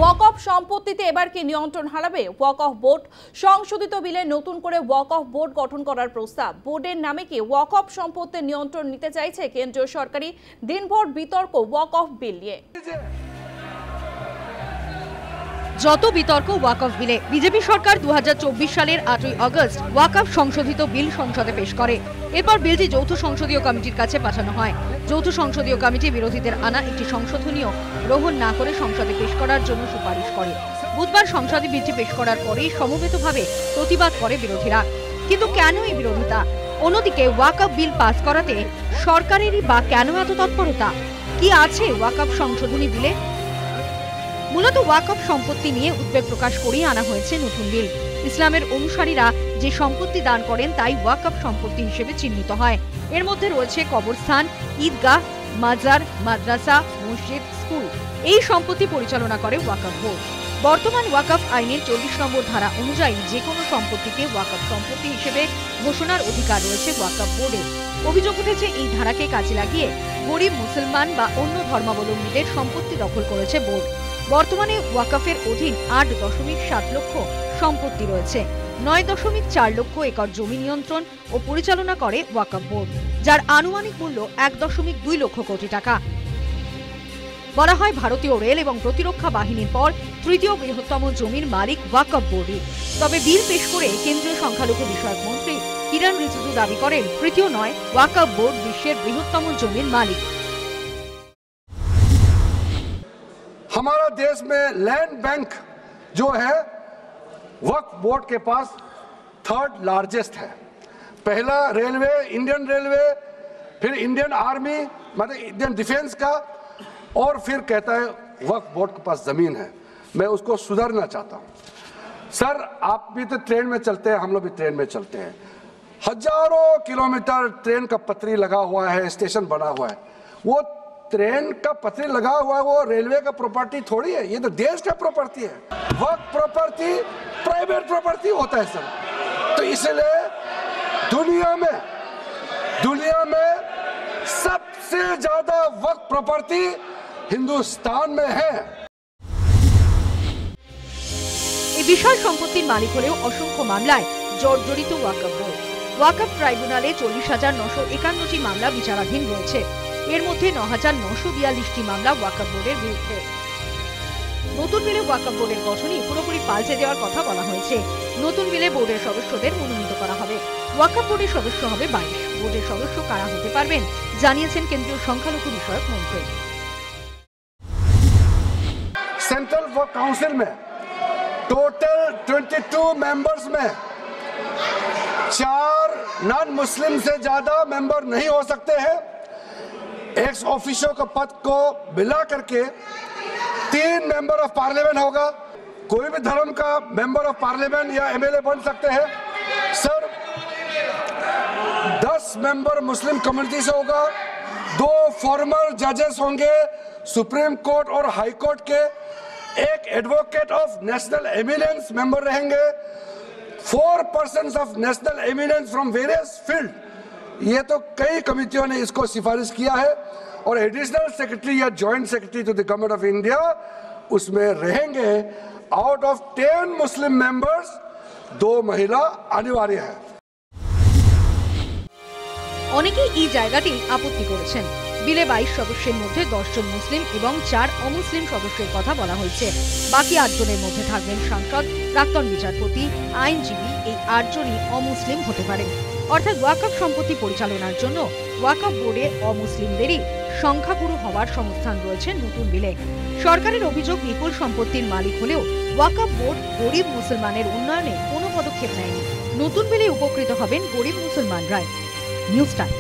ওয়াকফ সম্পত্তিতে এবার কি নিয়ন্ত্রণ হারাবে ওয়াকফ বোর্ড? সংশোধিত বিলে নতুন করে ওয়াকফ বোর্ড গঠন করার প্রস্তাব। বোর্ডের নামে কি ওয়াকফ সম্পত্তির নিয়ন্ত্রণ নিতে চাইছে কেন্দ্রীয় সরকারি? দিনভর বিতর্ক ওয়াকফ বিল নিয়ে। যত বিতর্ক ওয়াকফ বিলে। বিজেপি সরকার 2024 সালের 8ই আগস্ট ওয়াকফ সংশোধিত বিল সংসদে পেশ করে। এরপর বিলটি যৌথ সংসদীয় কমিটির কাছে পাঠানো হয়। যৌথ সংসদীয় কমিটি বিরোধীদের আনা একটি সংশোধনীয় গ্রহণ না করে সংসদে পেশ করার জন্য সুপারিশ করে। বুধবার সংসদে বিলটি পেশ করার পরেই সমবেতভাবে প্রতিবাদ করে বিরোধীরা। কিন্তু কেন এই বিরোধিতা? অন্যদিকে ওয়াকফ বিল পাস করাতে সরকারেরই বা কেন এত তৎপরতা? কি আছে ওয়াকফ সংশোধনী বিলে? মূলত ওয়াকফ সম্পত্তি নিয়ে উদ্বেগ প্রকাশ করেই আনা হয়েছে নতুন বিল। ইসলামের অনুসারীরা যে সম্পত্তি দান করেন তাই ওয়াকফ সম্পত্তি হিসেবে চিহ্নিত হয়। এর মধ্যে রয়েছে কবরস্থান, ঈদগাহ, মাজার, মাদ্রাসা, মসজিদ, স্কুল। এই সম্পত্তি পরিচালনা করে ওয়াকফ বোর্ড। বর্তমান ওয়াকফ আইনের 40 নম্বর ধারা অনুযায়ী যে কোনো সম্পত্তিকে ওয়াকফ সম্পত্তি হিসেবে ঘোষণার অধিকার রয়েছে ওয়াকফ বোর্ডের। অভিযোগ উঠেছে এই ধারাকে কাজে লাগিয়ে গরিব মুসলমান বা অন্য ধর্মাবলম্বীদের সম্পত্তি দখল করেছে বোর্ড। বর্তমানে ওয়াকফের অধীন 8.7 লক্ষ সম্পত্তি রয়েছে। 9.4 লক্ষ একর জমি নিয়ন্ত্রণ ও পরিচালনা করে ওয়াকফ বোর্ড, যার আনুমানিক মূল্য 1.2 লক্ষ কোটি টাকা। বলা হয় ভারতীয় রেল এবং প্রতিরক্ষা বাহিনীর পর তৃতীয় বৃহত্তম জমির মালিক ওয়াকফ বোর্ডই। তবে বিল পেশ করে কেন্দ্রীয় সংখ্যালঘু বিষয়ক মন্ত্রী কিরণ রিজিজু দাবি করেন তৃতীয় নয়, ওয়াকফ বোর্ড বিশ্বের বৃহত্তম জমির মালিক। हमारा देश में लैंड बैंक जो है वक्फ बोर्ड के पास 3rd लार्जेस्ट है। पहला रेलवे, इंडियन रेलवे, फिर इंडियन आर्मी मतलब इंडियन डिफेंस का, और फिर कहता है वक्फ बोर्ड के पास जमीन है। मैं उसको सुधारना चाहता हूं। सर, आप भी तो ट्रेन में चलते हैं, हम लोग भी ट्रेन में चलते हैं। हजारों किलोमीटर ट्रेन का पटरी लगा हुआ है, स्टेशन बना हुआ है। वो ट्रेन का पटरी लगा हुआ है, वो रेलवे का प्रॉपर्टी थोड़ी है, ये तो देश का प्रॉपर्टी है। वक्फ प्रॉपर्टी प्राइवेट प्रॉपर्टी होता है सर। तो इसलिए दुनिया में सबसे ज्यादा वक्फ प्रॉपर्टी हिंदुस्तान में है। এই বিশাল সম্পত্তির মালিক হলেও অসংখ্য মামলায় জর্জরিত ওয়াকফ বোর্ড। ওয়াকফ ট্রাইব্যুনালে 40,951টি মামলা বিচারাধীন রয়েছে। এর মধ্যে 9,942টি মামলা ওয়াকফ বোর্ডের বিরুদ্ধে। নতুন বিলে ওয়াকফ বোর্ডের গঠনই পুরোপুরি পাল্টে দেওয়ার কথা বলা হয়েছে। নতুন বিলে বোর্ডের সদস্যদের মনোনীত করা হবে। ওয়াকফ বোর্ডের সদস্য হবে 22। বোর্ডের সদস্য কারা হতে পারবেন জানিয়েছেন কেন্দ্রীয় সংখ্যালঘু বিষয়ক মন্ত্রী। सेंट्रल वक्फ काउंसिल में टोटल 22 मेंबर्स में 4 नॉन मुस्लिम से ज्यादा मेंबर नहीं हो सकते हैं। एक्स ऑफिशियो का पद को मिला करके 3 मेंबर ऑफ पार्लियामेंट होगा। कोई भी धर्म का मेंबर ऑफ पार्लियामेंट या एमएलए बन सकते हैं। सर, 10 मेंबर मुस्लिम कम्युनिटी से होगा। 2 फॉर्मर जजेस होंगे सुप्रीम कोर्ट और हाई कोर्ट के। 1 advocate of national eminence member रहेंगे। 4 persons of national eminence from various field. ये तो कई कमिटियों ने इसको सिफारिश किया है। और एडिशनल सेक्रेटरी या joint secretary to the government of India उसमें रहेंगे। आउट ऑफ 10 मुस्लिम मेंबर्स 2 महिला अनिवार्य है। অনেকেই এই জায়গাটি আপত্তি করেছেন। বিলে 22 সদস্যের মধ্যে 10 জন মুসলিম এবং 4 অমুসলিম সদস্যের কথা বলা হয়েছে। বাকি 8 জনের মধ্যে থাকবেন সাংসদ, প্রাক্তন বিচারপতি, আইনজীবী। এই 8 জনই অমুসলিম হতে পারেন। অর্থাৎ ওয়াকফ সম্পত্তি পরিচালনার জন্য ওয়াকফ বোর্ডে অমুসলিমদেরই সংখ্যাগুরু হওয়ার সংস্থান রয়েছে নতুন বিলে। সরকারের অভিযোগ বিপুল সম্পত্তির মালিক হলেও ওয়াকফ বোর্ড গরিব মুসলমানের উন্নয়নে কোনো পদক্ষেপ নেয়নি। নতুন বিলে উপকৃত হবেন গরিব মুসলমানরাই। News time.